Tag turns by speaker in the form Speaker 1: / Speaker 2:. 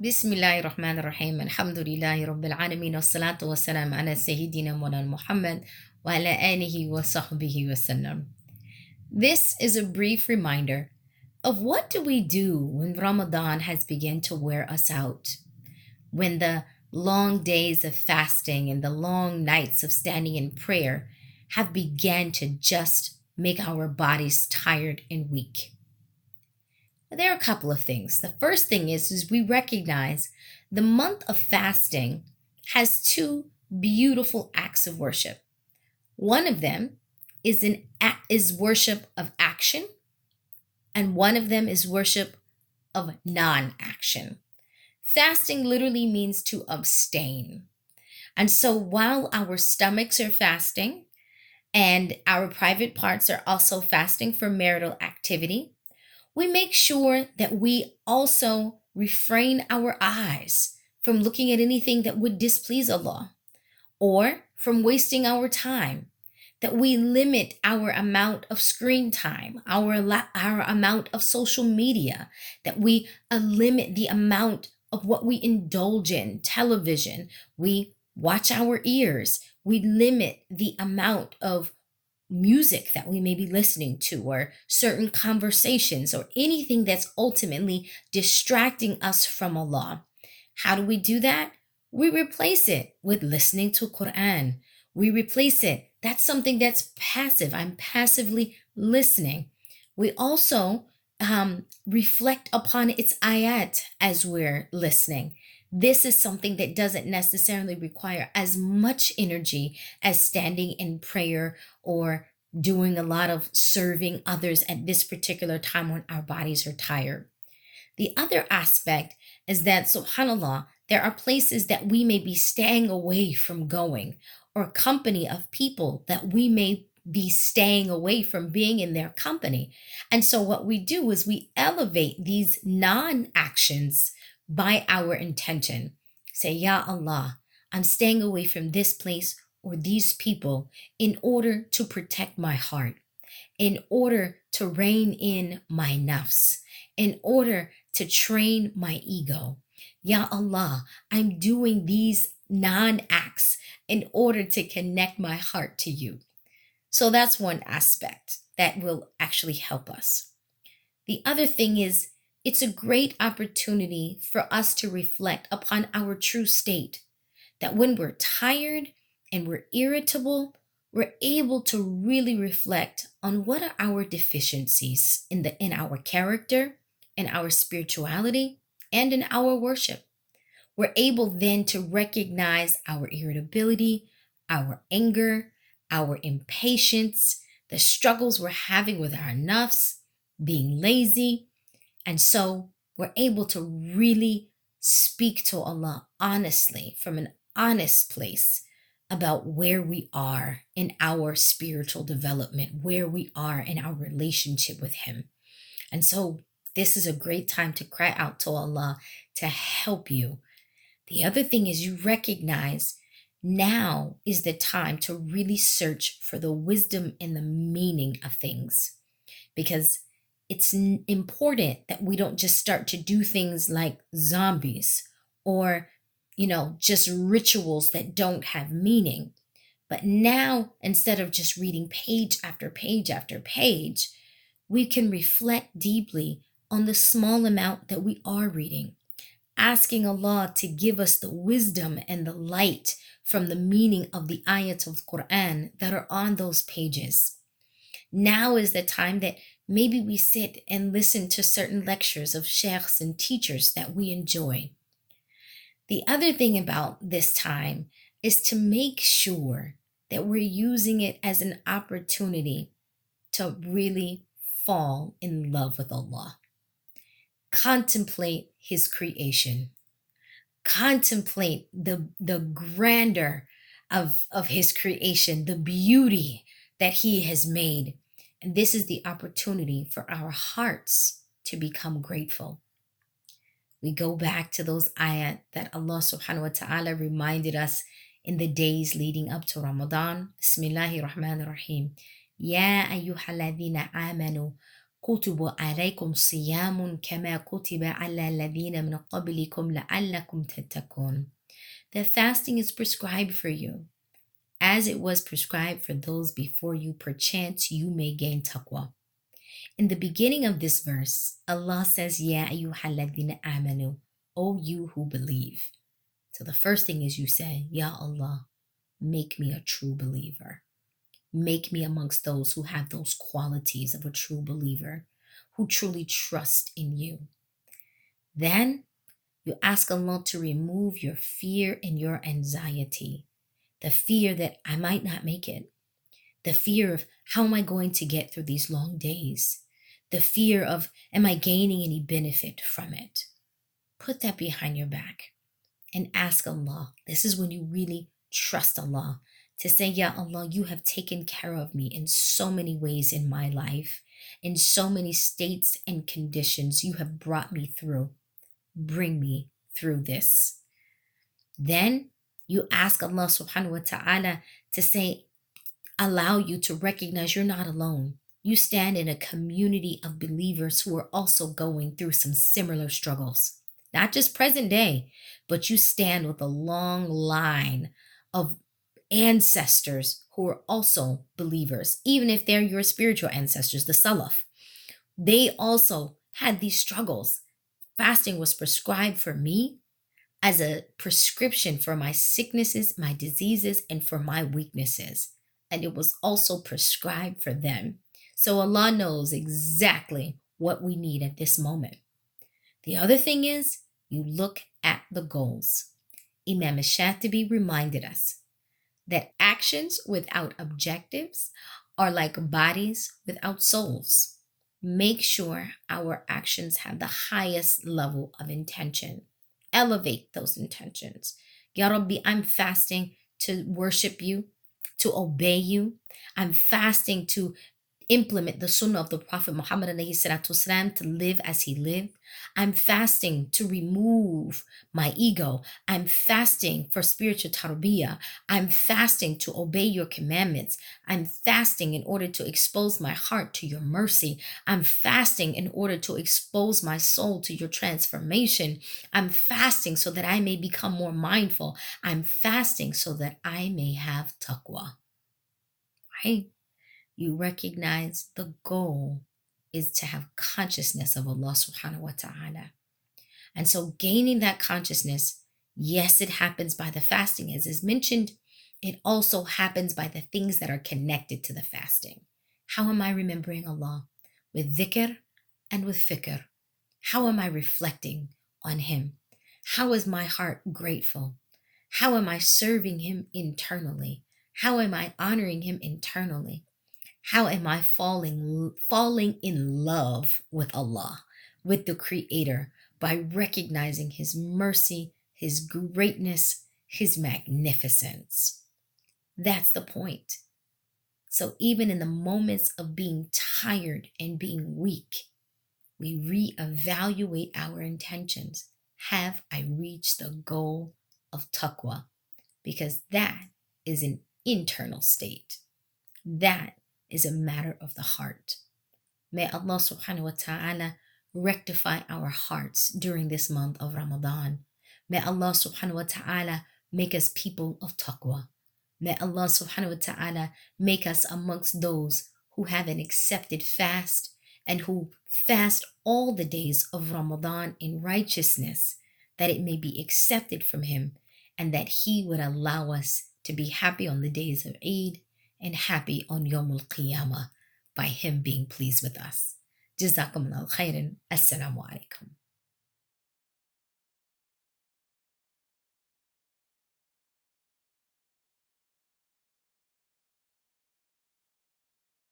Speaker 1: بسم الله الرحمن الرحيم الحمد لله رب العالمين والصلاة والسلام على سيدنا مولانا محمد وعلى آله وصحبه وسلم. This is a brief reminder of what do we do when Ramadan has begun to wear us out, when the long days of fasting and the long nights of standing in prayer have begun to just make our bodies tired and weak. There are a couple of things. The first thing is we recognize the month of fasting has two beautiful acts of worship. One of them is worship of action, and one of them is worship of non-action. Fasting literally means to abstain. And so while our stomachs are fasting and our private parts are also fasting for marital activity, we make sure that we also refrain our eyes from looking at anything that would displease Allah or from wasting our time, that we limit our amount of screen time, our amount of social media, that we limit the amount of what we indulge in, television, we watch our ears, we limit the amount of music that we may be listening to, or certain conversations, or anything that's ultimately distracting us from Allah. How do we do that? We replace it with listening to Quran. We replace it. That's something that's passive. I'm passively listening. We also reflect upon its ayat as we're listening. This is something that doesn't necessarily require as much energy as standing in prayer or doing a lot of serving others at this particular time when our bodies are tired. The other aspect is that, subhanAllah, there are places that we may be staying away from going, or company of people that we may be staying away from being in their company. And so, what we do is we elevate these non actions by our intention. Say, Ya Allah, I'm staying away from this place or these people in order to protect my heart, in order to rein in my nafs, in order to train my ego. Ya Allah, I'm doing these non acts in order to connect my heart to you. So that's one aspect that will actually help us. The other thing is, it's a great opportunity for us to reflect upon our true state. That when we're tired and we're irritable, we're able to really reflect on what are our deficiencies in our character, in our spirituality, and in our worship. We're able then to recognize our irritability, our anger, our impatience, the struggles we're having with our nafs, being lazy, and so we're able to really speak to Allah honestly from an honest place about where we are in our spiritual development, where we are in our relationship with Him. And so this is a great time to cry out to Allah to help you. The other thing is you recognize now is the time to really search for the wisdom and the meaning of things, because it's important that we don't just start to do things like zombies or, just rituals that don't have meaning. But now, instead of just reading page after page after page, we can reflect deeply on the small amount that we are reading, asking Allah to give us the wisdom and the light from the meaning of the ayats of the Quran that are on those pages. Now is the time that maybe we sit and listen to certain lectures of sheikhs and teachers that we enjoy. The other thing about this time is to make sure that we're using it as an opportunity to really fall in love with Allah. Contemplate His creation. Contemplate the grandeur of His creation, the beauty that He has made. And this is the opportunity for our hearts to become grateful. We go back to those ayat that Allah subhanahu wa ta'ala reminded us in the days leading up to Ramadan. Bismillahir Rahmanir Rahim. Ya ayyuhalladhina amanu كتب عليكم صيام كما كتب على الذين من قبلكم لعلكم تتقون. That fasting is prescribed for you, as it was prescribed for those before you, perchance you may gain taqwa. In the beginning of this verse, Allah says, Ya ayyuhalladhina amanu, O you who believe. So the first thing is you say, Ya Allah, make me a true believer. Make me amongst those who have those qualities of a true believer, who truly trust in you. Then you ask Allah to remove your fear and your anxiety, the fear that I might not make it, the fear of how am I going to get through these long days, the fear of am I gaining any benefit from it. Put that behind your back and ask Allah. This is when you really trust Allah, to say, Ya Allah, you have taken care of me in so many ways in my life, in so many states and conditions you have brought me through. Bring me through this. Then you ask Allah subhanahu wa ta'ala to say, allow you to recognize you're not alone. You stand in a community of believers who are also going through some similar struggles. Not just present day, but you stand with a long line of ancestors who are also believers, even if they're your spiritual ancestors, the Salaf. They also had these struggles. Fasting was prescribed for me as a prescription for my sicknesses, my diseases, and for my weaknesses. And it was also prescribed for them. So Allah knows exactly what we need at this moment. The other thing is, you look at the goals. Imam Shatibi reminded us that actions without objectives are like bodies without souls. Make sure our actions have the highest level of intention. Elevate those intentions. Ya Rabbi, I'm fasting to worship you, to obey you. I'm fasting to implement the sunnah of the Prophet Muhammad والسلام, to live as he lived. I'm fasting to remove my ego. I'm fasting for spiritual tarbiyah. I'm fasting to obey your commandments. I'm fasting in order to expose my heart to your mercy. I'm fasting in order to expose my soul to your transformation. I'm fasting so that I may become more mindful. I'm fasting so that I may have taqwa. Right? You recognize the goal is to have consciousness of Allah subhanahu wa ta'ala. And so gaining that consciousness, yes, it happens by the fasting, as is mentioned. It also happens by the things that are connected to the fasting. How am I remembering Allah? With dhikr and with fikr. How am I reflecting on Him? How is my heart grateful? How am I serving Him internally? How am I honoring Him internally? How am I falling in love with Allah, with the Creator, by recognizing His mercy, His greatness, His magnificence? That's the point. So even in the moments of being tired and being weak, we reevaluate our intentions. Have I reached the goal of taqwa? Because that is an internal state. That is a matter of the heart. May Allah subhanahu wa ta'ala rectify our hearts during this month of Ramadan. May Allah subhanahu wa ta'ala make us people of taqwa. May Allah subhanahu wa ta'ala make us amongst those who have an accepted fast and who fast all the days of Ramadan in righteousness, that it may be accepted from Him and that He would allow us to be happy on the days of Eid and happy on Yawmul Qiyamah by Him being pleased with us. Jazakumullah khairan. Assalamu alaikum.